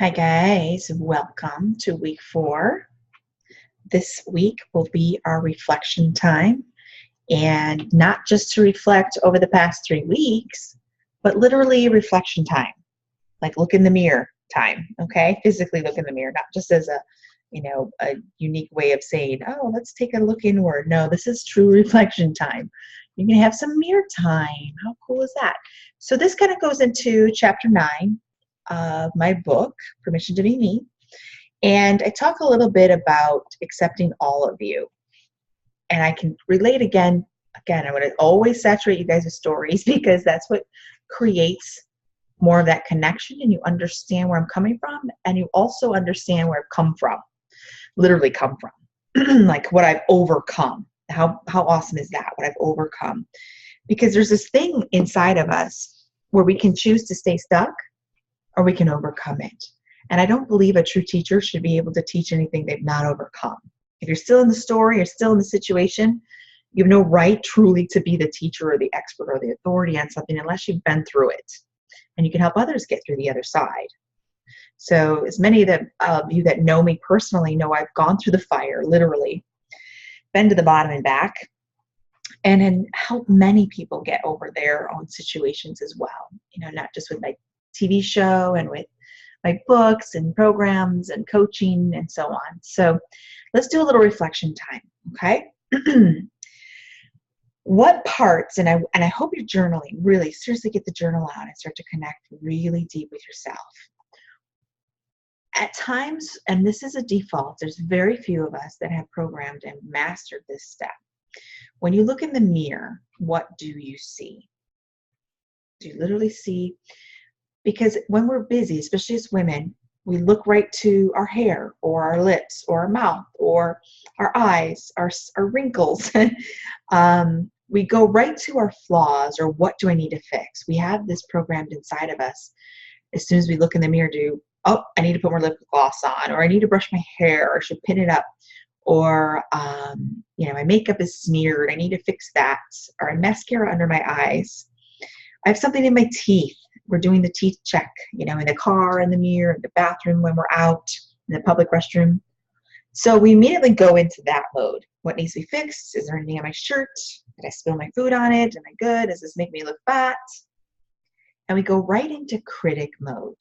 Hi, guys. Welcome to week 4. This week will be our reflection time, and not just to reflect over the past 3 weeks, but literally reflection time, like look in the mirror time, okay? Physically look in the mirror, not just as a unique way of saying, oh, let's take a look inward. No, this is true reflection time. You're going to have some mirror time. How cool is that? So this kind of goes into chapter 9 of my book, Permission to Be Me. And I talk a little bit about accepting all of you. And I can relate again, I want to always saturate you guys with stories because that's what creates more of that connection, and you understand where I'm coming from, and you also understand where I've come from, literally come from, like what I've overcome. How awesome is that, what I've overcome? Because there's this thing inside of us where we can choose to stay stuck or we can overcome it. And I don't believe a true teacher should be able to teach anything they've not overcome. If you're still in the story or still in the situation, you have no right truly to be the teacher or the expert or the authority on something unless you've been through it. And you can help others get through the other side. So as many of you that know me personally know I've gone through the fire, literally, been to the bottom and back, and helped many people get over their own situations as well. Not just with my TV show and with my books and programs and coaching and so on. So let's do a little reflection time, okay? What parts, and I hope you're journaling, really seriously get the journal out and start to connect really deep with yourself. At times, and this is a default, there's very few of us that have programmed and mastered this step. When you look in the mirror, what do you see? Do you literally see? Because when we're busy, especially as women, we look right to our hair or our lips or our mouth or our eyes, our wrinkles. We go right to our flaws or what do I need to fix? We have this programmed inside of us. As soon as we look in the mirror, I need to put more lip gloss on, or I need to brush my hair, or I should pin it up, or my makeup is smeared, I need to fix that, or a mascara under my eyes. I have something in my teeth. We're doing the teeth check, in the car, in the mirror, in the bathroom, when we're out, in the public restroom. So we immediately go into that mode. What needs to be fixed? Is there anything on my shirt? Did I spill my food on it? Am I good? Does this make me look fat? And we go right into critic mode.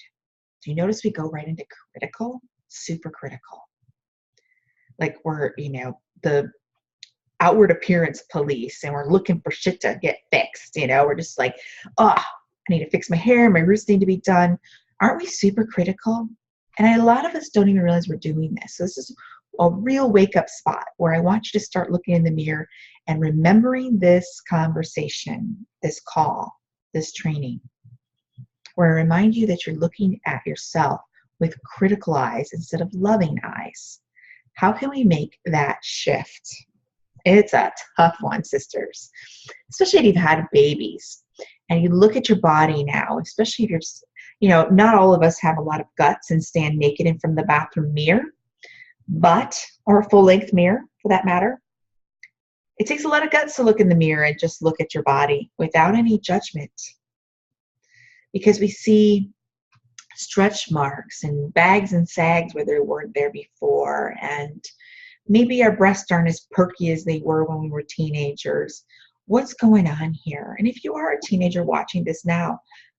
Do you notice we go right into critical? Super critical. Like we're, the outward appearance police, and we're looking for shit to get fixed. We're just like, I need to fix my hair, my roots need to be done. Aren't we super critical? And a lot of us don't even realize we're doing this. So this is a real wake-up spot where I want you to start looking in the mirror and remembering this conversation, this call, this training, where I remind you that you're looking at yourself with critical eyes instead of loving eyes. How can we make that shift? It's a tough one, sisters, especially if you've had babies and you look at your body now, especially if you're, not all of us have a lot of guts and stand naked in front of the bathroom mirror, or a full-length mirror for that matter. It takes a lot of guts to look in the mirror and just look at your body without any judgment, because we see stretch marks and bags and sags where there weren't there before, and maybe our breasts aren't as perky as they were when we were teenagers. What's going on here? And if you are a teenager watching this now,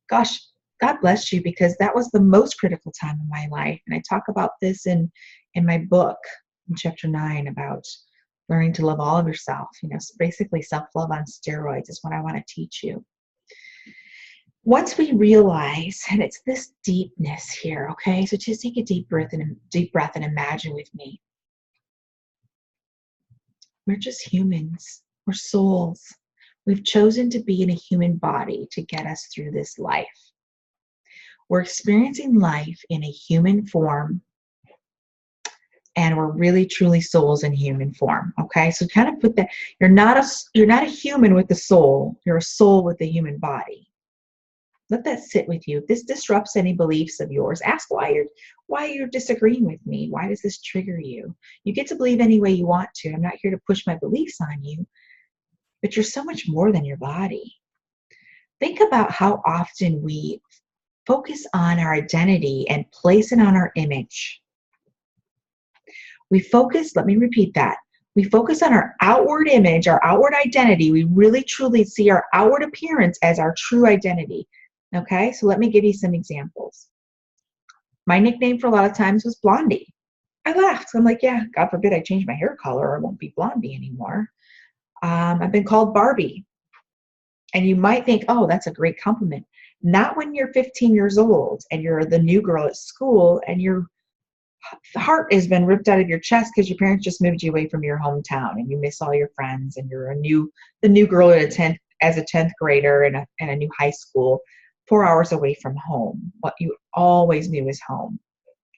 gosh, God bless you, because that was the most critical time in my life. And I talk about this in my book, in chapter 9, about learning to love all of yourself. So basically self-love on steroids is what I want to teach you. Once we realize, and it's this deepness here, okay? So just take a deep breath and imagine with me. We're just humans. We're souls. We've chosen to be in a human body to get us through this life. We're experiencing life in a human form, and we're really truly souls in human form. Okay, so kind of put that. You're not a human with the soul. You're a soul with a human body. Let that sit with you. If this disrupts any beliefs of yours, ask why you're disagreeing with me. Why does this trigger you? You get to believe any way you want to. I'm not here to push my beliefs on you, but you're so much more than your body. Think about how often we focus on our identity and place it on our image. Let me repeat that. We focus on our outward image, our outward identity. We really truly see our outward appearance as our true identity. Okay, so let me give you some examples. My nickname for a lot of times was Blondie. I laughed. I'm like, yeah, God forbid I change my hair color, I won't be Blondie anymore. I've been called Barbie. And you might think, oh, that's a great compliment. Not when you're 15 years old and you're the new girl at school and your heart has been ripped out of your chest because your parents just moved you away from your hometown and you miss all your friends and you're the new girl at as a 10th grader in a new high school, 4 hours away from home. What you always knew is home.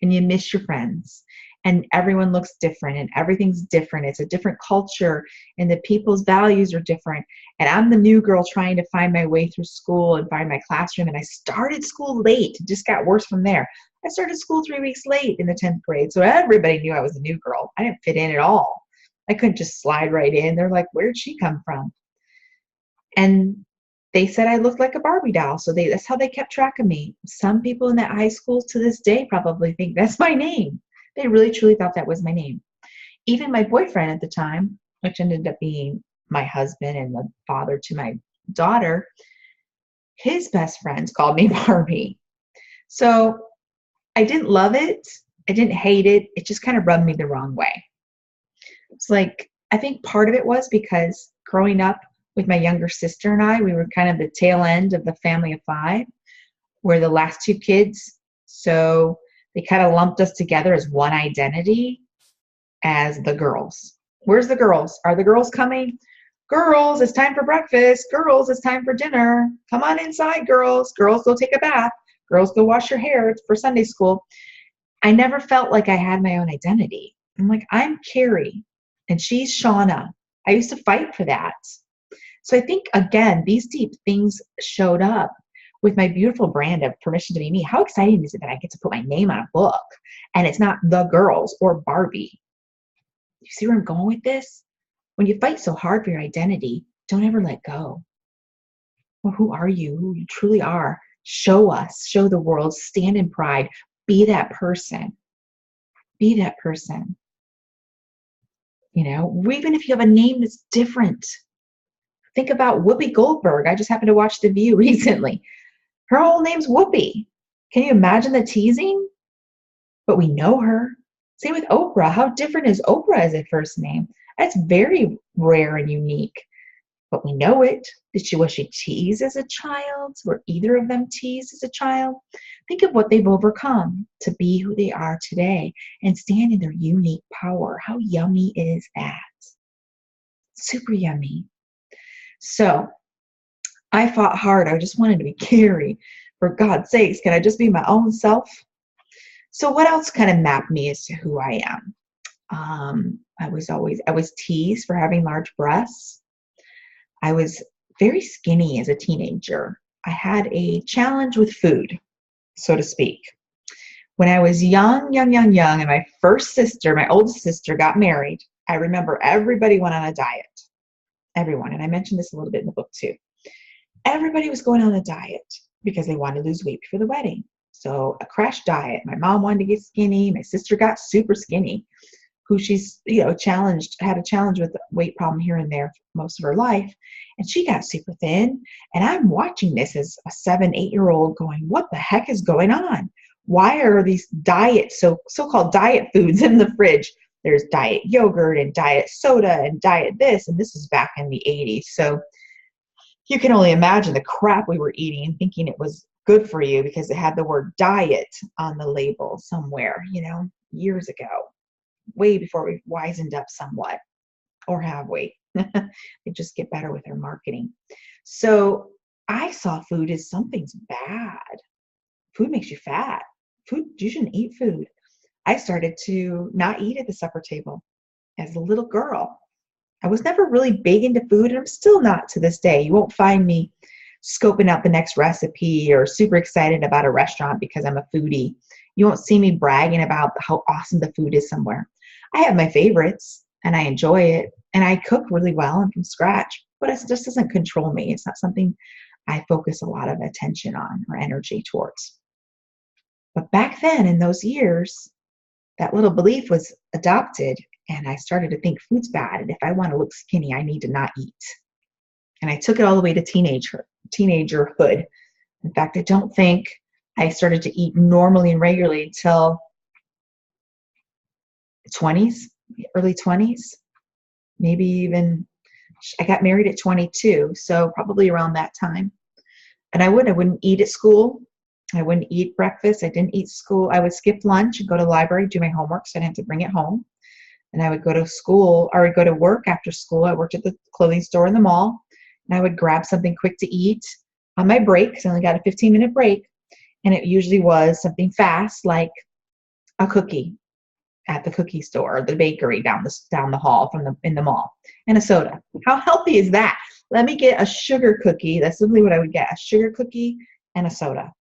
And you miss your friends. And everyone looks different and everything's different. It's a different culture and the people's values are different. And I'm the new girl trying to find my way through school and find my classroom. And I started school late. It just got worse from there. I started school 3 weeks late in the 10th grade. So everybody knew I was a new girl. I didn't fit in at all. I couldn't just slide right in. They're like, where'd she come from? And they said I looked like a Barbie doll. So that's how they kept track of me. Some people in that high school to this day probably think that's my name. They really truly thought that was my name. Even my boyfriend at the time, which ended up being my husband and the father to my daughter, his best friends called me Barbie. So I didn't love it. I didn't hate it. It just kind of rubbed me the wrong way. It's like, I think part of it was because growing up with my younger sister and I, we were kind of the tail end of the family of 5. We're the last 2 kids. So they kind of lumped us together as one identity as the girls. Where's the girls? Are the girls coming? Girls, it's time for breakfast. Girls, it's time for dinner. Come on inside, girls. Girls, go take a bath. Girls, go wash your hair. It's for Sunday school. I never felt like I had my own identity. I'm like, I'm Carrie and she's Shauna. I used to fight for that. So I think, again, these deep things showed up with my beautiful brand of Permission to Be Me. How exciting is it that I get to put my name on a book and it's not The Girls or Barbie? You see where I'm going with this? When you fight so hard for your identity, don't ever let go. Well, who are you? Who you truly are. Show us, show the world, stand in pride, be that person. Be that person. You know, even if you have a name that's different. Think about Whoopi Goldberg. I just happened to watch The View recently. Her whole name's Whoopi. Can you imagine the teasing? But we know her. Same with Oprah. How different is Oprah as a first name? That's very rare and unique. But we know it. Was she teased as a child? Were either of them teased as a child? Think of what they've overcome to be who they are today and stand in their unique power. How yummy is that? Super yummy. So I fought hard. I just wanted to be Carrie. For God's sakes, can I just be my own self? So what else kind of mapped me as to who I am? I was teased for having large breasts. I was very skinny as a teenager. I had a challenge with food, so to speak. When I was young, and my oldest sister got married, I remember everybody went on a diet. Everyone, and I mentioned this a little bit in the book too. Everybody was going on a diet because they wanted to lose weight before the wedding. So a crash diet. My mom wanted to get skinny. My sister got super skinny, who she's, had a challenge with the weight problem here and there most of her life. And she got super thin. And I'm watching this as a 7-8-year-old going, what the heck is going on? Why are these so-called diet foods in the fridge? There's diet yogurt and diet soda and diet this. And this is back in the 80s. So you can only imagine the crap we were eating, thinking it was good for you because it had the word diet on the label somewhere, years ago, way before we wisened up somewhat, or have we? They just get better with their marketing. So I saw food as something's bad. Food makes you fat. You shouldn't eat food. I started to not eat at the supper table as a little girl. I was never really big into food, and I'm still not to this day. You won't find me scoping out the next recipe or super excited about a restaurant because I'm a foodie. You won't see me bragging about how awesome the food is somewhere. I have my favorites, and I enjoy it, and I cook really well and from scratch, but it just doesn't control me. It's not something I focus a lot of attention on or energy towards. But back then, in those years, that little belief was adopted, and I started to think food's bad, and if I want to look skinny, I need to not eat. And I took it all the way to teenagerhood. In fact, I don't think I started to eat normally and regularly until 20s, early 20s, maybe even I got married at 22, so probably around that time. And I wouldn't eat at school. I wouldn't eat breakfast. I didn't eat school. I would skip lunch and go to the library, do my homework, so I didn't have to bring it home. And I would go to school, or I would go to work after school. I worked at the clothing store in the mall, and I would grab something quick to eat on my break, because I only got a 15-minute break. And it usually was something fast, like a cookie at the cookie store or the bakery down the hall in the mall, and a soda. How healthy is that? Let me get a sugar cookie. That's simply what I would get: a sugar cookie and a soda.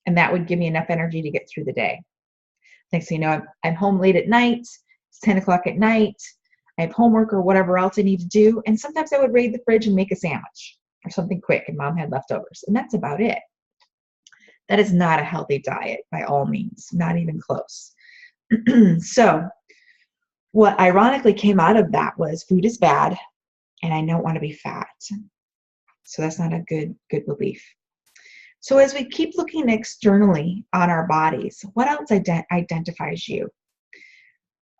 And that would give me enough energy to get through the day. Next thing you know, I'm home late at night. It's 10 o'clock at night. I have homework or whatever else I need to do. And sometimes I would raid the fridge and make a sandwich or something quick, and mom had leftovers. And that's about it. That is not a healthy diet by all means, not even close. So what ironically came out of that was food is bad and I don't want to be fat. So that's not a good belief. So as we keep looking externally on our bodies, what else identifies you?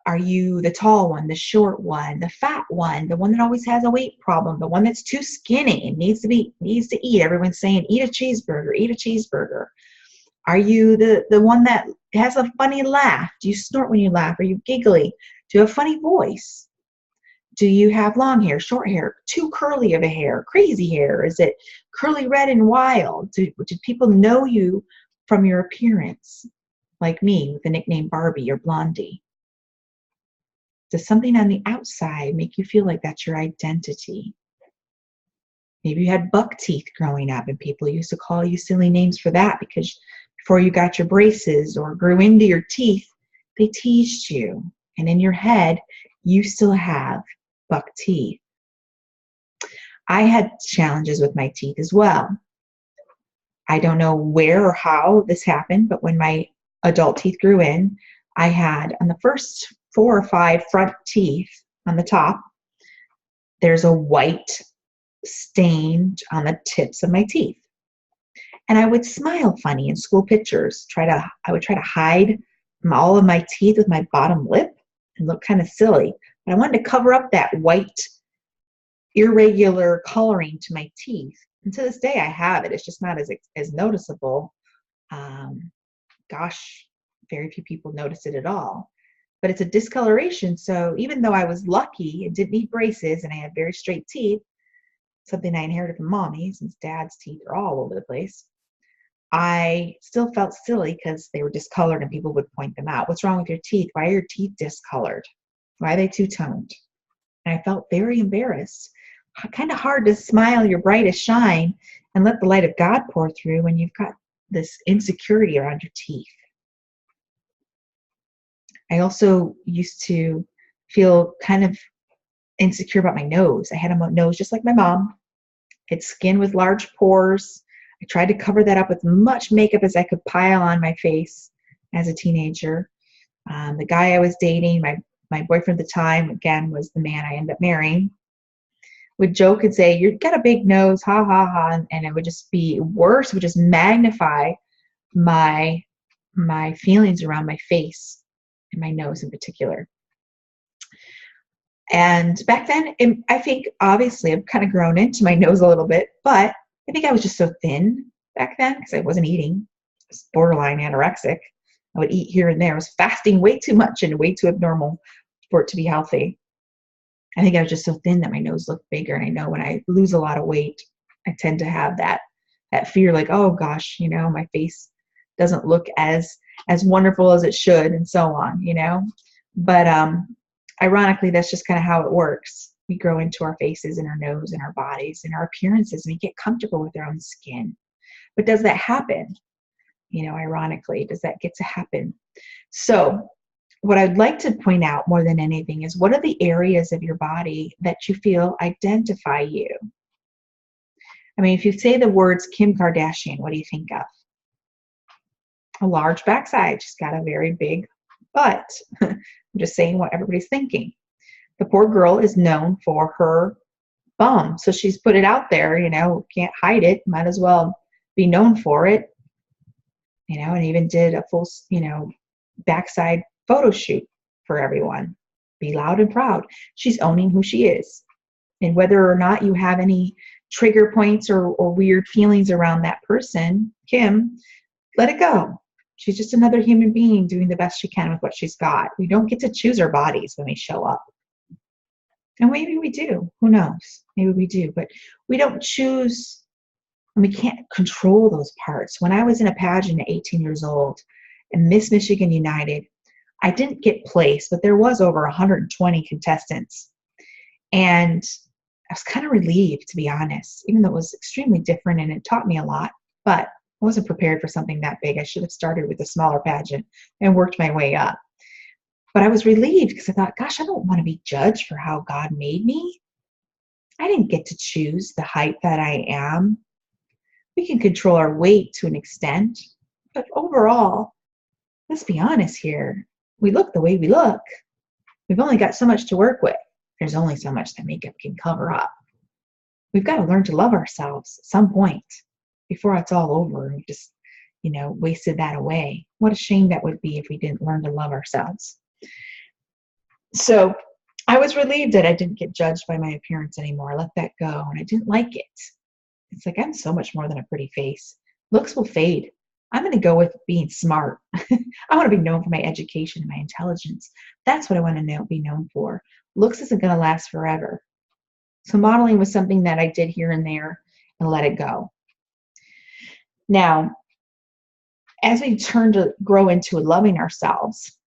Are you the tall one, the short one, the fat one, the one that always has a weight problem, the one that's too skinny and needs to eat? Everyone's saying, eat a cheeseburger, eat a cheeseburger. Are you the one that has a funny laugh? Do you snort when you laugh? Are you giggly? Do you have a funny voice? Do you have long hair, short hair, too curly of a hair, crazy hair? Is it curly, red, and wild? Do people know you from your appearance, like me with the nickname Barbie or Blondie? Does something on the outside make you feel like that's your identity? Maybe you had buck teeth growing up and people used to call you silly names for that because before you got your braces or grew into your teeth, they teased you. And in your head, you still have buck teeth. I had challenges with my teeth as well. I don't know where or how this happened, but when my adult teeth grew in, I had on the first 4 or 5 front teeth on the top, there's a white stain on the tips of my teeth. And I would smile funny in school pictures. I would try to hide all of my teeth with my bottom lip and look kind of silly. But I wanted to cover up that white, irregular coloring to my teeth. And to this day, I have it. It's just not as noticeable. Gosh, very few people notice it at all. But it's a discoloration. So even though I was lucky and didn't need braces and I had very straight teeth, something I inherited from mommy since dad's teeth are all over the place, I still felt silly because they were discolored and people would point them out. What's wrong with your teeth? Why are your teeth discolored? Why are they two-toned? And I felt very embarrassed. Kind of hard to smile your brightest shine and let the light of God pour through when you've got this insecurity around your teeth. I also used to feel kind of insecure about my nose. I had a nose just like my mom. It's skin with large pores. I tried to cover that up with much makeup as I could pile on my face as a teenager. The guy I was dating, my boyfriend at the time, again, was the man I ended up marrying, would joke and say, "You've got a big nose, ha, ha, ha," and it would just be worse. It would just magnify my feelings around my face and my nose in particular. And back then, I think, obviously, I've kind of grown into my nose a little bit, but I think I was just so thin back then because I wasn't eating. I was borderline anorexic. I would eat here and there. I was fasting way too much and way too abnormal for it to be healthy. I think I was just so thin that my nose looked bigger. And I know when I lose a lot of weight, I tend to have that fear, like, oh gosh, my face doesn't look as wonderful as it should, and so on, But ironically, that's just kind of how it works. We grow into our faces and our nose and our bodies and our appearances, and we get comfortable with our own skin. But does that happen? Ironically, does that get to happen? So what I'd like to point out more than anything is, what are the areas of your body that you feel identify you? I mean, if you say the words Kim Kardashian, what do you think of? a large backside. She's got a very big butt. I'm just saying what everybody's thinking. The poor girl is known for her bum. So she's put it out there, can't hide it. Might as well be known for it, and even did a full, backside photo shoot for everyone. Be loud and proud. She's owning who she is. And whether or not you have any trigger points or weird feelings around that person, Kim, let it go. She's just another human being doing the best she can with what she's got. We don't get to choose our bodies when we show up. And maybe we do. Who knows? Maybe we do. But we don't choose, and we can't control those parts. When I was in a pageant at 18 years old and Miss Michigan United, I didn't get placed, but there was over 120 contestants. And I was kind of relieved, to be honest, even though it was extremely different and it taught me a lot. But I wasn't prepared for something that big. I should have started with a smaller pageant and worked my way up. But I was relieved because I thought, gosh, I don't want to be judged for how God made me. I didn't get to choose the height that I am. We can control our weight to an extent. But overall, let's be honest here. We look the way we look. We've only got so much to work with. There's only so much that makeup can cover up. We've got to learn to love ourselves at some point before it's all over. We've just, wasted that away. What a shame that would be if we didn't learn to love ourselves. So I was relieved that I didn't get judged by my appearance anymore. I let that go, and I didn't like it. It's like, I'm so much more than a pretty face. Looks will fade. I'm going to go with being smart. I want to be known for my education and my intelligence. That's what I want to be known for. Looks isn't going to last forever. So modeling was something that I did here and there and let it go. Now, as we turn to grow into loving ourselves,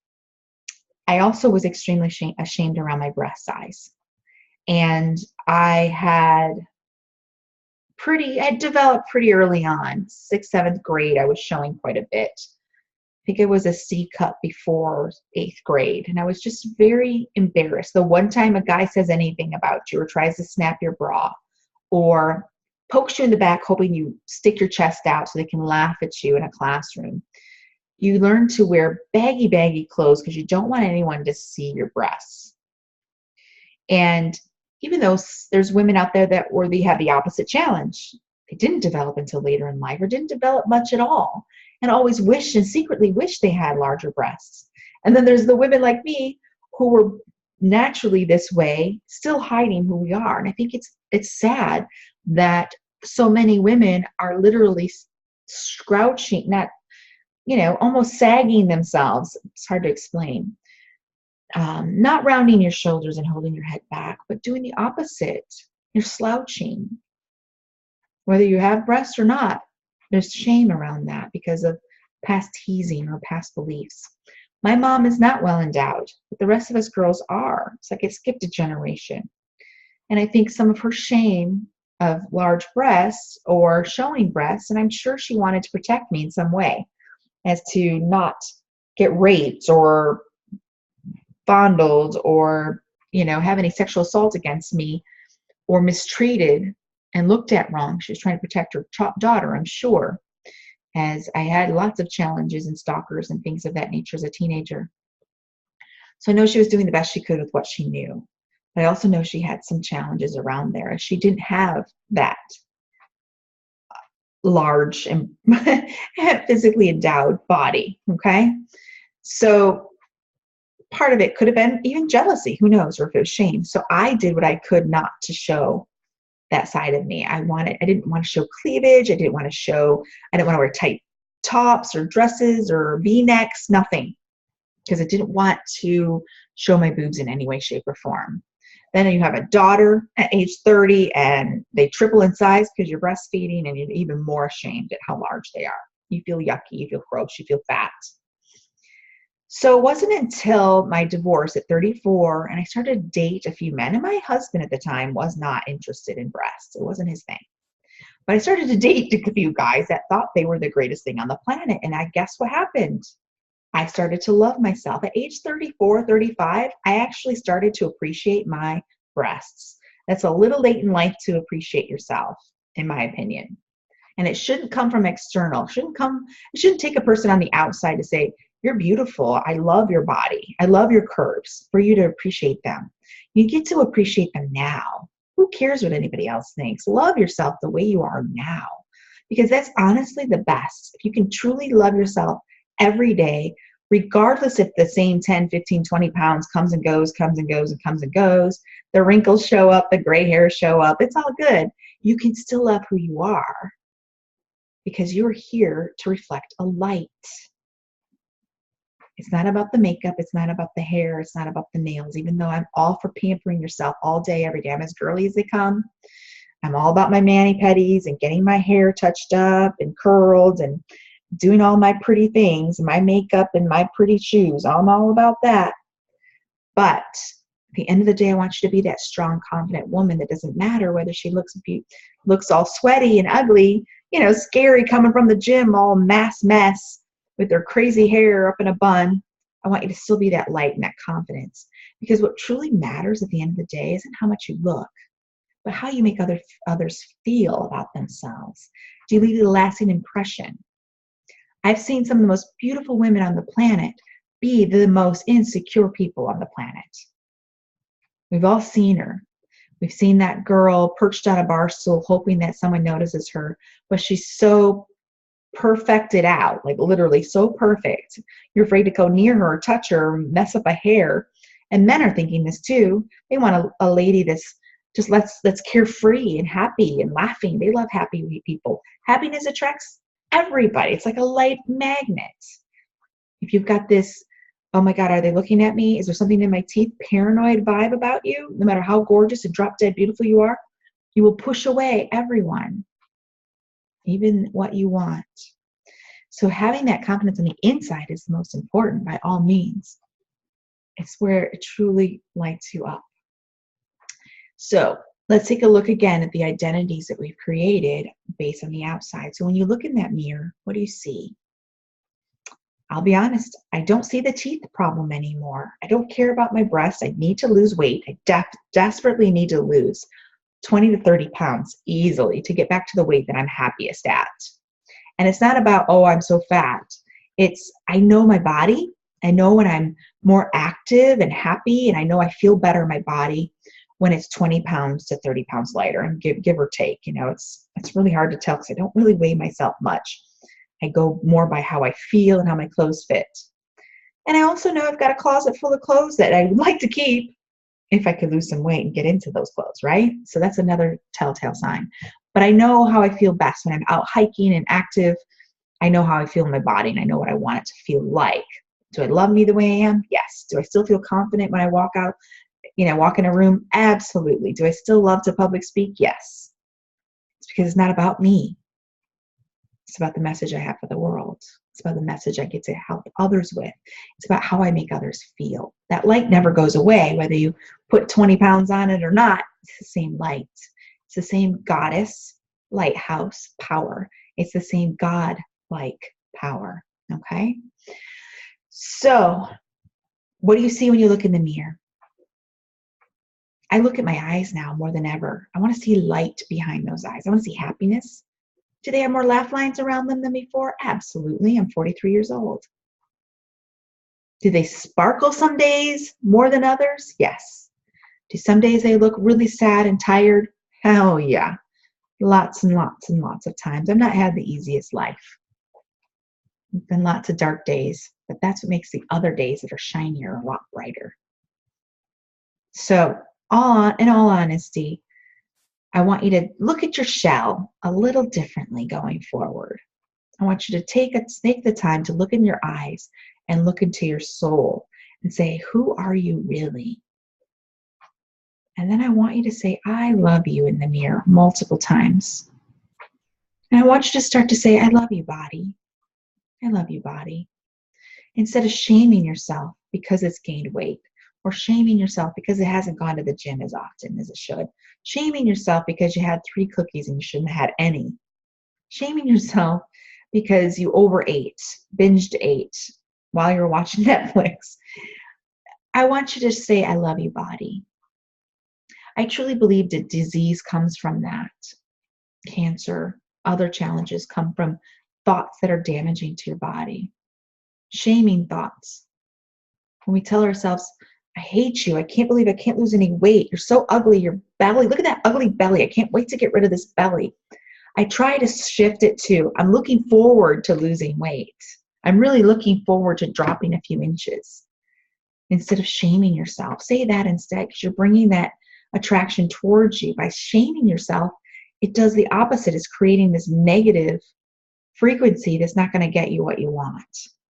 I also was extremely ashamed around my breast size. And I had developed pretty early on. 6th, 7th grade, I was showing quite a bit. I think it was a C cup before 8th grade. And I was just very embarrassed. The one time a guy says anything about you or tries to snap your bra or pokes you in the back hoping you stick your chest out so they can laugh at you in a classroom, you learn to wear baggy clothes because you don't want anyone to see your breasts. And even though there's women out there they have the opposite challenge, they didn't develop until later in life or didn't develop much at all and always wished and secretly wished they had larger breasts. And then there's the women like me who were naturally this way, still hiding who we are. And I think it's sad that so many women are literally scrouching, almost sagging themselves. It's hard to explain. Not rounding your shoulders and holding your head back, but doing the opposite. You're slouching. Whether you have breasts or not, there's shame around that because of past teasing or past beliefs. My mom is not well endowed, but the rest of us girls are. It's like it skipped a generation. And I think some of her shame of large breasts or showing breasts, and I'm sure she wanted to protect me in some way as to not get raped or fondled or, have any sexual assault against me or mistreated and looked at wrong. She was trying to protect her daughter, I'm sure, as I had lots of challenges and stalkers and things of that nature as a teenager. So I know she was doing the best she could with what she knew. But I also know she had some challenges around there. She didn't have that large and physically endowed body, okay? So part of it could have been even jealousy, who knows, or if it was shame. So I did what I could not to show that side of me. I didn't want to show cleavage. I didn't want to wear tight tops or dresses or V-necks, nothing, because I didn't want to show my boobs in any way, shape, or form. Then you have a daughter at age 30 and they triple in size because you're breastfeeding and you're even more ashamed at how large they are. You feel yucky, you feel gross, you feel fat. So it wasn't until my divorce at 34 and I started to date a few men, and my husband at the time was not interested in breasts. It wasn't his thing. But I started to date a few guys that thought they were the greatest thing on the planet. And I guess what happened? I started to love myself. At age 34, 35, I actually started to appreciate my breasts. That's a little late in life to appreciate yourself, in my opinion. And it shouldn't come from external. It shouldn't take a person on the outside to say, you're beautiful. I love your body. I love your curves, for you to appreciate them. You get to appreciate them now. Who cares what anybody else thinks? Love yourself the way you are now, because that's honestly the best. If you can truly love yourself every day, regardless if the same 10, 15, 20 pounds comes and goes, comes and goes, and comes and goes, the wrinkles show up, the gray hairs show up, it's all good. You can still love who you are, because you're here to reflect a light. It's not about the makeup. It's not about the hair. It's not about the nails, even though I'm all for pampering yourself all day, every day. I'm as girly as they come. I'm all about my mani-pedis and getting my hair touched up and curled and doing all my pretty things, my makeup and my pretty shoes. I'm all about that. But at the end of the day, I want you to be that strong, confident woman that doesn't matter whether she looks all sweaty and ugly, scary coming from the gym, all mess with her crazy hair up in a bun. I want you to still be that light and that confidence, because what truly matters at the end of the day isn't how much you look, but how you make others feel about themselves. Do you leave a lasting impression? I've seen some of the most beautiful women on the planet be the most insecure people on the planet. We've all seen her. We've seen that girl perched on a bar stool hoping that someone notices her, but she's so perfected out, like literally so perfect. You're afraid to go near her or touch her or mess up a hair. And men are thinking this too. They want a lady that's that's carefree and happy and laughing. They love happy people. Happiness attracts everybody. It's like a light magnet. If you've got this, oh my God, are they looking at me? Is there something in my teeth? Paranoid vibe about you, no matter how gorgeous and drop dead beautiful you are, you will push away everyone, even what you want. So having that confidence on the inside is the most important, by all means. It's where it truly lights you up. So let's take a look again at the identities that we've created based on the outside. So when you look in that mirror, what do you see? I'll be honest, I don't see the teeth problem anymore. I don't care about my breasts. I need to lose weight. I desperately need to lose 20 to 30 pounds easily to get back to the weight that I'm happiest at. And it's not about, oh, I'm so fat. It's, I know my body. I know when I'm more active and happy, and I know I feel better in my body when it's 20 pounds to 30 pounds lighter, and give or take. It's really hard to tell because I don't really weigh myself much. I go more by how I feel and how my clothes fit. And I also know I've got a closet full of clothes that I would like to keep if I could lose some weight and get into those clothes, right? So that's another telltale sign. But I know how I feel best when I'm out hiking and active. I know how I feel in my body, and I know what I want it to feel like. Do I love me the way I am? Yes. Do I still feel confident when I walk out, walk in a room? Absolutely. Do I still love to public speak? Yes. It's because it's not about me. It's about the message I have for the world. It's about the message I get to help others with. It's about how I make others feel. That light never goes away, whether you put 20 pounds on it or not. It's the same light. It's the same goddess, lighthouse power. It's the same God-like power. Okay? So, what do you see when you look in the mirror? I look at my eyes now more than ever. I want to see light behind those eyes. I want to see happiness. Do they have more laugh lines around them than before? Absolutely. I'm 43 years old. Do they sparkle some days more than others? Yes. Do some days they look really sad and tired? Hell yeah. Lots and lots and lots of times. I've not had the easiest life. There's been lots of dark days, but that's what makes the other days that are shinier a lot brighter. So, in all honesty, I want you to look at your shell a little differently going forward. I want you to take the time to look in your eyes and look into your soul and say, who are you really? And then I want you to say, I love you in the mirror multiple times. And I want you to start to say, I love you, body. I love you, body. Instead of shaming yourself because it's gained weight, or shaming yourself because it hasn't gone to the gym as often as it should. Shaming yourself because you had 3 cookies and you shouldn't have had any. Shaming yourself because you overate, binged ate while you were watching Netflix. I want you to say, I love you, body. I truly believe that disease comes from that. Cancer, Other challenges come from thoughts that are damaging to your body, shaming thoughts. When we tell ourselves, I hate you, I can't believe I can't lose any weight, you're so ugly, your belly, look at that ugly belly, I can't wait to get rid of this belly. I try to shift it to, I'm looking forward to losing weight. I'm really looking forward to dropping a few inches. Instead of shaming yourself, say that instead, because you're bringing that attraction towards you. By shaming yourself, it does the opposite. It's creating this negative frequency that's not going to get you what you want.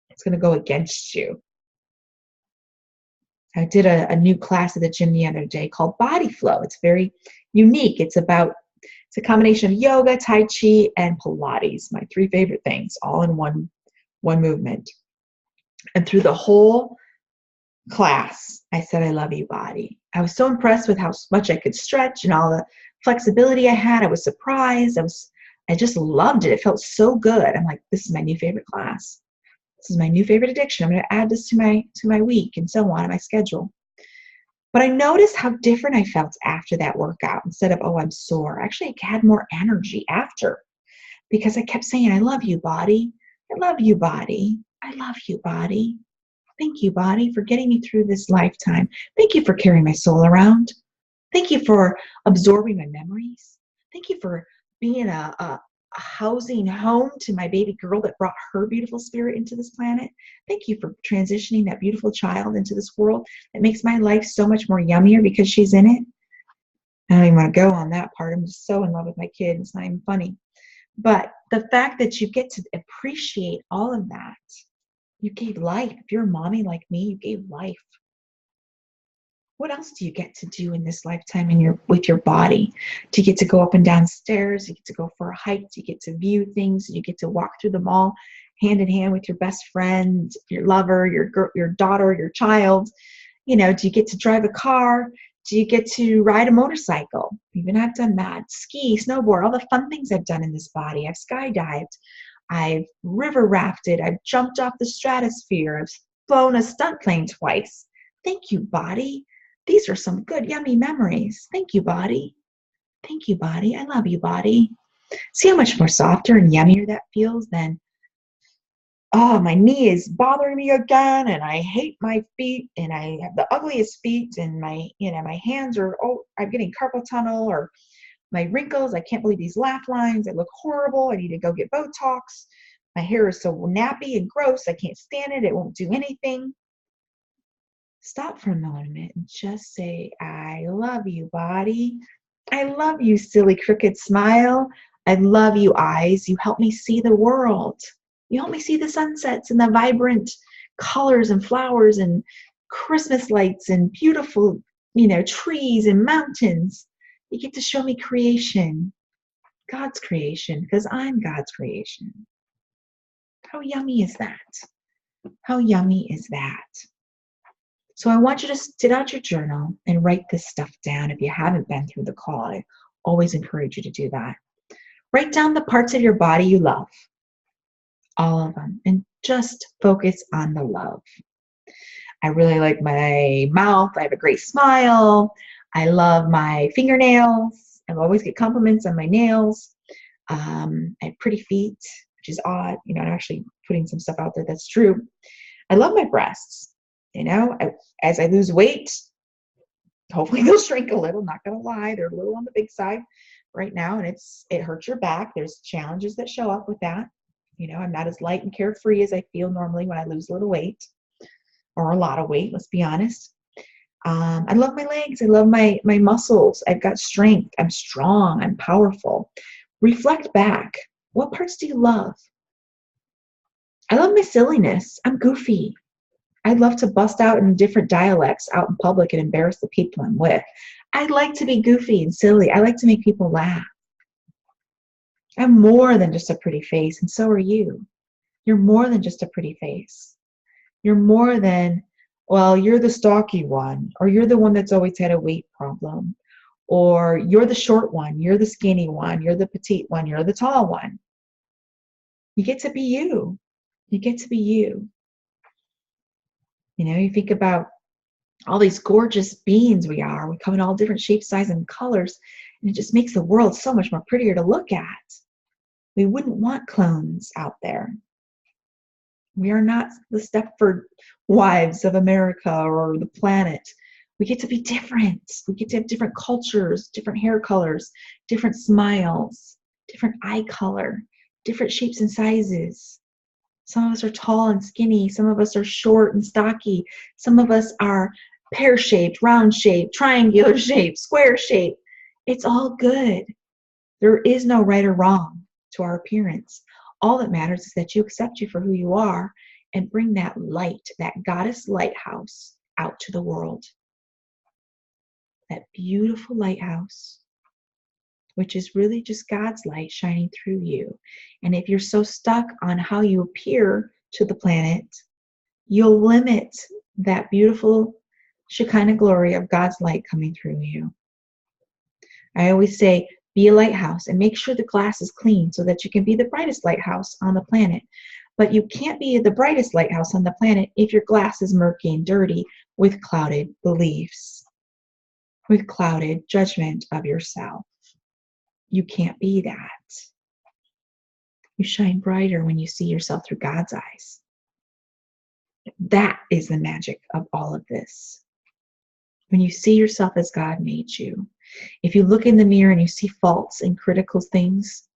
It's going to go against you. I did a new class at the gym the other day called Body Flow. It's very unique. It's a combination of yoga, Tai Chi, and Pilates, my 3 favorite things, all in one movement. And through the whole class, I said, I love you, body. I was so impressed with how much I could stretch and all the flexibility I had. I was surprised. I just loved it. It felt so good. I'm like, this is my new favorite class. This is my new favorite addiction. I'm going to add this to my week and so on, my schedule. But I noticed how different I felt after that workout. Instead of, oh, I'm sore. Actually, I had more energy after, because I kept saying, I love you, body. I love you, body. I love you, body. Thank you, body, for getting me through this lifetime. Thank you for carrying my soul around. Thank you for absorbing my memories. Thank you for being a housing home to my baby girl that brought her beautiful spirit into this planet. Thank you for transitioning that beautiful child into this world that makes my life so much more yummier because she's in it. I don't even want to go on that part. I'm just so in love with my kid. It's not even funny. But the fact that you get to appreciate all of that, you gave life. If you're a mommy like me, you gave life. What else do you get to do in this lifetime with your body? Do you get to go up and down stairs? You get to go for a hike? Do you get to view things? You get to walk through the mall hand in hand with your best friend, your lover, your daughter, your child? Do you get to drive a car? Do you get to ride a motorcycle? Even I've done that. Ski, snowboard, all the fun things I've done in this body. I've skydived. I've river rafted. I've jumped off the stratosphere. I've flown a stunt plane twice. Thank you, body. These are some good, yummy memories. Thank you, body. Thank you, body. I love you, body. See how much more softer and yummier that feels than, oh, my knee is bothering me again, and I hate my feet, and I have the ugliest feet, and my hands are, I'm getting carpal tunnel, or my wrinkles, I can't believe these laugh lines, I look horrible, I need to go get Botox. My hair is so nappy and gross, I can't stand it, it won't do anything. Stop for a moment and just say, I love you, body. I love you, silly crooked smile. I love you, eyes. You help me see the world. You help me see the sunsets and the vibrant colors and flowers and Christmas lights and beautiful, trees and mountains. You get to show me creation, God's creation, because I'm God's creation. How yummy is that? How yummy is that? So I want you to sit out your journal and write this stuff down. If you haven't been through the call, I always encourage you to do that. Write down the parts of your body you love, all of them, and just focus on the love. I really like my mouth. I have a great smile. I love my fingernails. I always get compliments on my nails. I have pretty feet, which is odd. I'm actually putting some stuff out there that's true. I love my breasts. As I lose weight, hopefully they'll shrink a little. Not gonna lie, they're a little on the big side right now, and it hurts your back. There's challenges that show up with that. I'm not as light and carefree as I feel normally when I lose a little weight, or a lot of weight. Let's be honest. I love my legs. I love my muscles. I've got strength. I'm strong. I'm powerful. Reflect back. What parts do you love? I love my silliness. I'm goofy. I'd love to bust out in different dialects out in public and embarrass the people I'm with. I like to be goofy and silly. I like to make people laugh. I'm more than just a pretty face, and so are you. You're more than just a pretty face. You're more than, well, you're the stocky one, or you're the one that's always had a weight problem, or you're the short one, you're the skinny one, you're the petite one, you're the tall one. You get to be you. You get to be you. You think about all these gorgeous beings we are. We come in all different shapes, sizes, and colors, and it just makes the world so much more prettier to look at. We wouldn't want clones out there. We are not the Stepford wives of America or the planet. We get to be different. We get to have different cultures, different hair colors, different smiles, different eye color, different shapes and sizes. Some of us are tall and skinny. Some of us are short and stocky. Some of us are pear-shaped, round-shaped, triangular shaped, square-shaped. It's all good. There is no right or wrong to our appearance. All that matters is that you accept you for who you are and bring that light, that goddess lighthouse, out to the world. That beautiful lighthouse, which is really just God's light shining through you. And if you're so stuck on how you appear to the planet, you'll limit that beautiful Shekinah glory of God's light coming through you. I always say, be a lighthouse and make sure the glass is clean so that you can be the brightest lighthouse on the planet. But you can't be the brightest lighthouse on the planet if your glass is murky and dirty with clouded beliefs, with clouded judgment of yourself. You can't be that. You shine brighter when you see yourself through God's eyes. That is the magic of all of this. When you see yourself as God made you, if you look in the mirror and you see faults and critical things,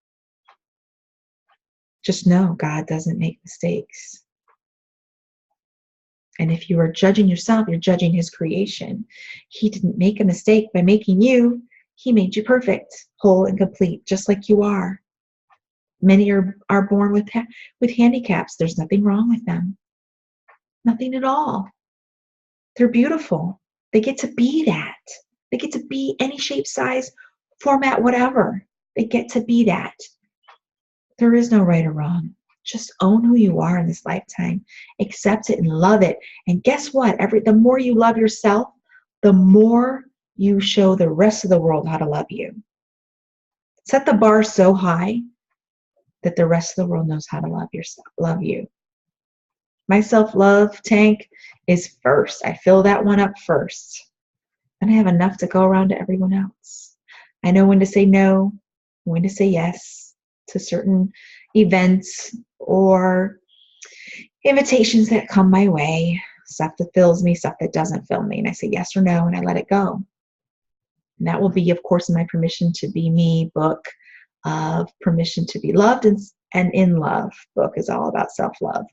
just know God doesn't make mistakes. And if you are judging yourself, you're judging his creation. He didn't make a mistake by making you. He made you perfect, whole, and complete, just like you are. Many are born with handicaps. There's nothing wrong with them. Nothing at all. They're beautiful. They get to be that. They get to be any shape, size, format, whatever. They get to be that. There is no right or wrong. Just own who you are in this lifetime. Accept it and love it. And guess what? The more you love yourself, the more you show the rest of the world how to love you. Set the bar so high that the rest of the world knows how to love you. My self-love tank is first. I fill that one up first. And I have enough to go around to everyone else. I know when to say no, when to say yes to certain events or invitations that come my way, stuff that fills me, stuff that doesn't fill me. And I say yes or no, and I let it go. And that will be, of course, in my Permission to Be Me book of Permission to Be Loved and In Love book is all about self-love.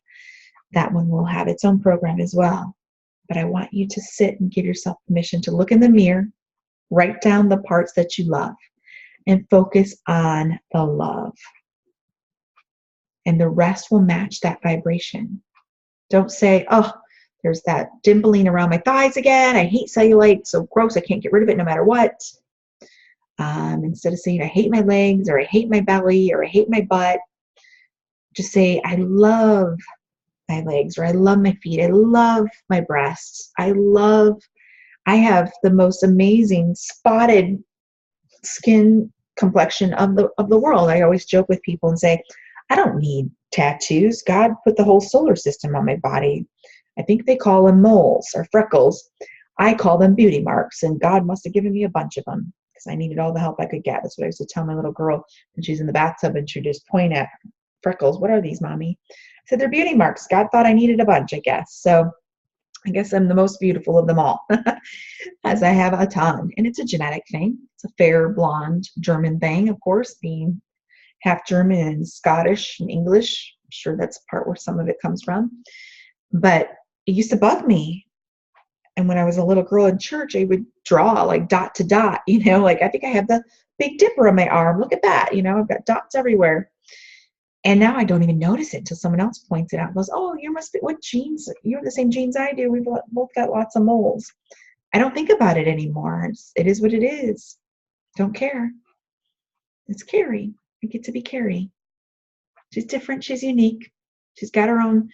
That one will have its own program as well. But I want you to sit and give yourself permission to look in the mirror, write down the parts that you love, and focus on the love. And the rest will match that vibration. Don't say, oh, there's that dimpling around my thighs again. I hate cellulite. It's so gross. I can't get rid of it no matter what. Instead of saying, I hate my legs, or I hate my belly, or I hate my butt, just say, I love my legs, or I love my feet. I love my breasts. I have the most amazing spotted skin complexion of the world. I always joke with people and say, I don't need tattoos. God put the whole solar system on my body. I think they call them moles or freckles. I call them beauty marks, and God must have given me a bunch of them because I needed all the help I could get. That's what I used to tell my little girl when she's in the bathtub and she'd just point at freckles. What are these, Mommy? I said, they're beauty marks. God thought I needed a bunch, I guess. So I guess I'm the most beautiful of them all, as I have a ton. And it's a genetic thing. It's a fair, blonde, German thing, of course, being half German and Scottish and English. I'm sure that's part where some of it comes from. But it used to bug me. And when I was a little girl in church, I would draw like dot to dot, like I think I have the Big Dipper on my arm. Look at that. I've got dots everywhere. And now I don't even notice it until someone else points it out and goes, oh, what genes? You have the same genes I do. We've both got lots of moles. I don't think about it anymore. It is what it is. Don't care. It's Carrie. I get to be Carrie. She's different. She's unique. She's got her own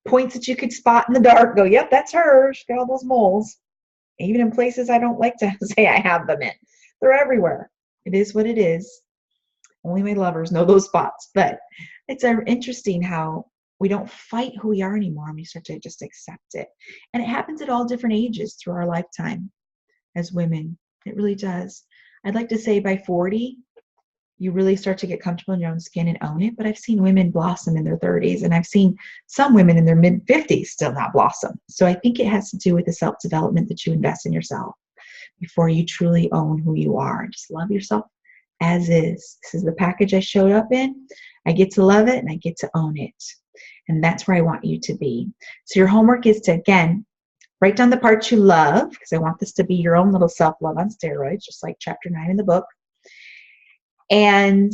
points that you could spot in the dark. Go, yep, that's her. She's got all those moles. Even in places I don't like to say I have them in. They're everywhere. It is what it is. Only my lovers know those spots. But it's interesting how we don't fight who we are anymore and we start to just accept it. And it happens at all different ages through our lifetime as women. It really does. I'd like to say by 40, you really start to get comfortable in your own skin and own it. But I've seen women blossom in their 30s, and I've seen some women in their mid-50s still not blossom. So I think it has to do with the self-development that you invest in yourself before you truly own who you are. Just love yourself as is. This is the package I showed up in. I get to love it and I get to own it. And that's where I want you to be. So your homework is to, again, write down the parts you love, because I want this to be your own little self-love on steroids, just like chapter 9 in the book. And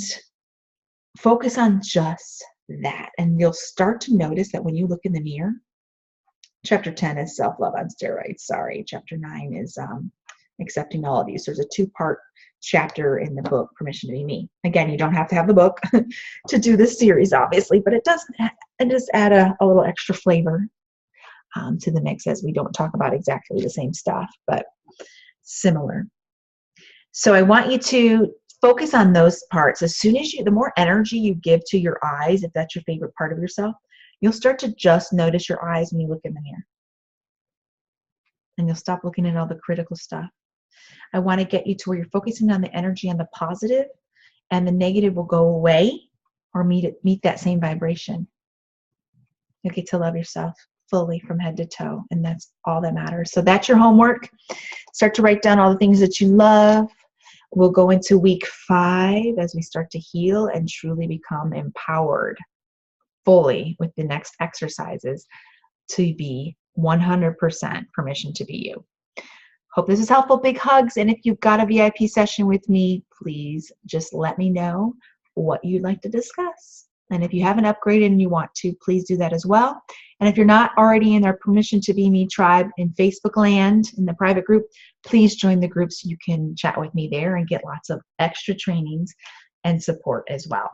focus on just that. And you'll start to notice that when you look in the mirror, chapter 10 is self-love on steroids. Sorry. Chapter 9 is accepting all of you. So there's a 2-part chapter in the book, Permission to Be Me. Again, you don't have to have the book to do this series, obviously, but it does add a little extra flavor to the mix, as we don't talk about exactly the same stuff, but similar. So I want you to focus on those parts. As soon as the more energy you give to your eyes, if that's your favorite part of yourself, you'll start to just notice your eyes when you look in the mirror. And you'll stop looking at all the critical stuff. I want to get you to where you're focusing on the energy and the positive, and the negative will go away or meet that same vibration. You'll get to love yourself fully from head to toe, and that's all that matters. So that's your homework. Start to write down all the things that you love. We'll go into week 5 as we start to heal and truly become empowered fully with the next exercises to be 100% permission to be you. Hope this is helpful. Big hugs. And if you've got a VIP session with me, please just let me know what you'd like to discuss. And if you haven't upgraded and you want to, please do that as well. And if you're not already in our Permission to Be Me tribe in Facebook land, in the private group, please join the group so you can chat with me there and get lots of extra trainings and support as well.